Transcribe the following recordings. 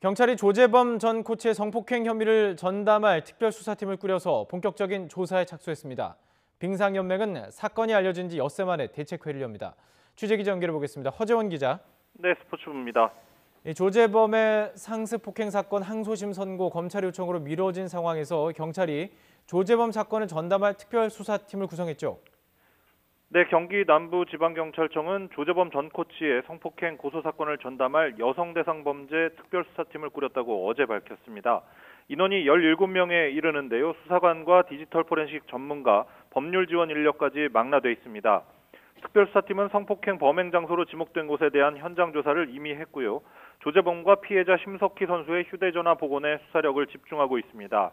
경찰이 조재범 전 코치의 성폭행 혐의를 전담할 특별수사팀을 꾸려서 본격적인 조사에 착수했습니다. 빙상연맹은 사건이 알려진 지 엿새 만에 대책회의를 엽니다. 취재기자 연결해 보겠습니다. 허재원 기자. 네, 스포츠부입니다. 조재범의 상습 폭행 사건 항소심 선고 검찰 요청으로 미뤄진 상황에서 경찰이 조재범 사건을 전담할 특별수사팀을 구성했죠. 네, 경기 남부지방경찰청은 조재범 전 코치의 성폭행 고소 사건을 전담할 여성대상범죄 특별수사팀을 꾸렸다고 어제 밝혔습니다. 인원이 17명에 이르는데요. 수사관과 디지털 포렌식 전문가, 법률 지원 인력까지 망라돼 있습니다. 특별수사팀은 성폭행 범행 장소로 지목된 곳에 대한 현장 조사를 이미 했고요. 조재범과 피해자 심석희 선수의 휴대전화 복원에 수사력을 집중하고 있습니다.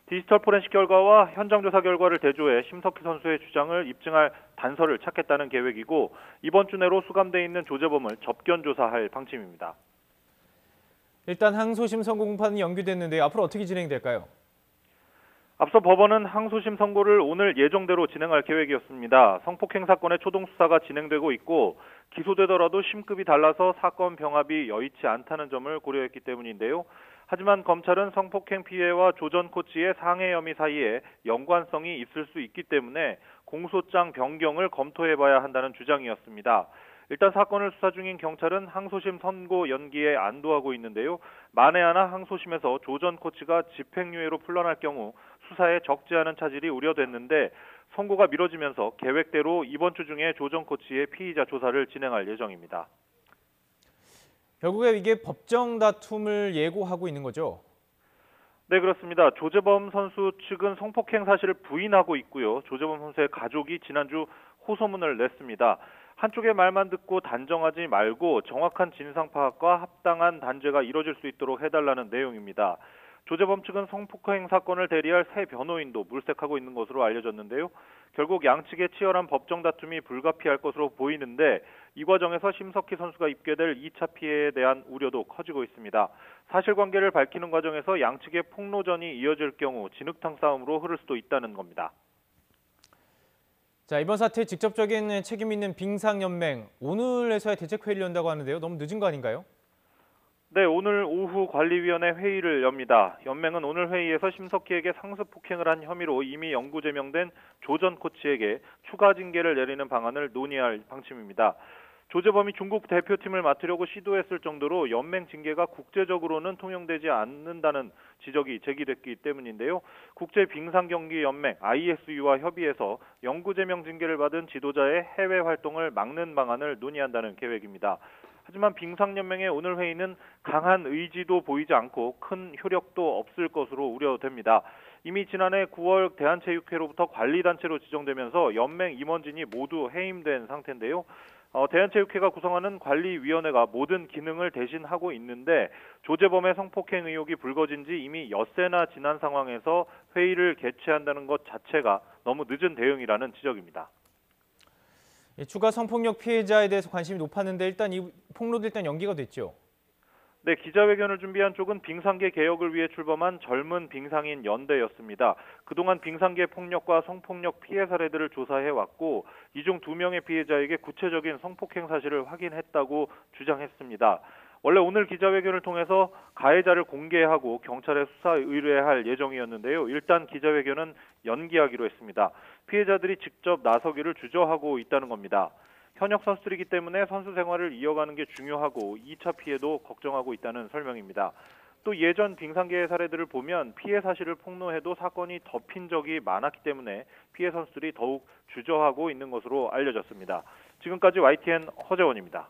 디지털 포렌식 결과와 현장 조사 결과를 대조해 심석희 선수의 주장을 입증할 단서를 찾겠다는 계획이고 이번 주 내로 수감돼 있는 조재범을 접견 조사할 방침입니다. 일단 항소심 선고 공판이 연기됐는데 앞으로 어떻게 진행될까요? 앞서 법원은 항소심 선고를 오늘 예정대로 진행할 계획이었습니다. 성폭행 사건의 초동 수사가 진행되고 있고 기소되더라도 심급이 달라서 사건 병합이 여의치 않다는 점을 고려했기 때문인데요. 하지만 검찰은 성폭행 피해와 조 전 코치의 상해 혐의 사이에 연관성이 있을 수 있기 때문에 공소장 변경을 검토해봐야 한다는 주장이었습니다. 일단 사건을 수사 중인 경찰은 항소심 선고 연기에 안도하고 있는데요. 만에 하나 항소심에서 조 전 코치가 집행유예로 풀려날 경우 수사에 적지 않은 차질이 우려됐는데 선고가 미뤄지면서 계획대로 이번 주 중에 조 전 코치의 피의자 조사를 진행할 예정입니다. 결국에 이게 법정 다툼을 예고하고 있는 거죠? 네, 그렇습니다. 조재범 선수 측은 성폭행 사실을 부인하고 있고요. 조재범 선수의 가족이 지난주 호소문을 냈습니다. 한쪽의 말만 듣고 단정하지 말고 정확한 진상 파악과 합당한 단죄가 이뤄질 수 있도록 해달라는 내용입니다. 조재범 측은 성폭행 사건을 대리할 새 변호인도 물색하고 있는 것으로 알려졌는데요. 결국 양측의 치열한 법정 다툼이 불가피할 것으로 보이는데 이 과정에서 심석희 선수가 입게 될 2차 피해에 대한 우려도 커지고 있습니다. 사실관계를 밝히는 과정에서 양측의 폭로전이 이어질 경우 진흙탕 싸움으로 흐를 수도 있다는 겁니다. 자, 이번 사태에 직접적인 책임 있는 빙상연맹, 오늘에서야 대책회의를 연다고 하는데요. 너무 늦은 거 아닌가요? 네, 오늘 오후 관리위원회 회의를 엽니다. 연맹은 오늘 회의에서 심석희에게 상습 폭행을 한 혐의로 이미 영구 제명된 조 전 코치에게 추가 징계를 내리는 방안을 논의할 방침입니다. 조재범이 중국 대표팀을 맡으려고 시도했을 정도로 연맹 징계가 국제적으로는 통용되지 않는다는 지적이 제기됐기 때문인데요. 국제빙상경기연맹 ISU와 협의해서 영구 제명 징계를 받은 지도자의 해외 활동을 막는 방안을 논의한다는 계획입니다. 하지만 빙상연맹의 오늘 회의는 강한 의지도 보이지 않고 큰 효력도 없을 것으로 우려됩니다. 이미 지난해 9월 대한체육회로부터 관리단체로 지정되면서 연맹 임원진이 모두 해임된 상태인데요. 대한체육회가 구성하는 관리위원회가 모든 기능을 대신하고 있는데 조재범의 성폭행 의혹이 불거진 지 이미 엿새나 지난 상황에서 회의를 개최한다는 것 자체가 너무 늦은 대응이라는 지적입니다. 추가 성폭력 피해자에 대해서 관심이 높았는데 일단 이 폭로도 일단 연기가 됐죠. 네, 기자회견을 준비한 쪽은 빙상계 개혁을 위해 출범한 젊은 빙상인 연대였습니다. 그동안 빙상계 폭력과 성폭력 피해 사례들을 조사해왔고 이 중 2명의 피해자에게 구체적인 성폭행 사실을 확인했다고 주장했습니다. 원래 오늘 기자회견을 통해서 가해자를 공개하고 경찰에 수사 의뢰할 예정이었는데요. 일단 기자회견은 연기하기로 했습니다. 피해자들이 직접 나서기를 주저하고 있다는 겁니다. 현역 선수들이기 때문에 선수 생활을 이어가는 게 중요하고 2차 피해도 걱정하고 있다는 설명입니다. 또 예전 빙상계의 사례들을 보면 피해 사실을 폭로해도 사건이 덮인 적이 많았기 때문에 피해 선수들이 더욱 주저하고 있는 것으로 알려졌습니다. 지금까지 YTN 허재원입니다.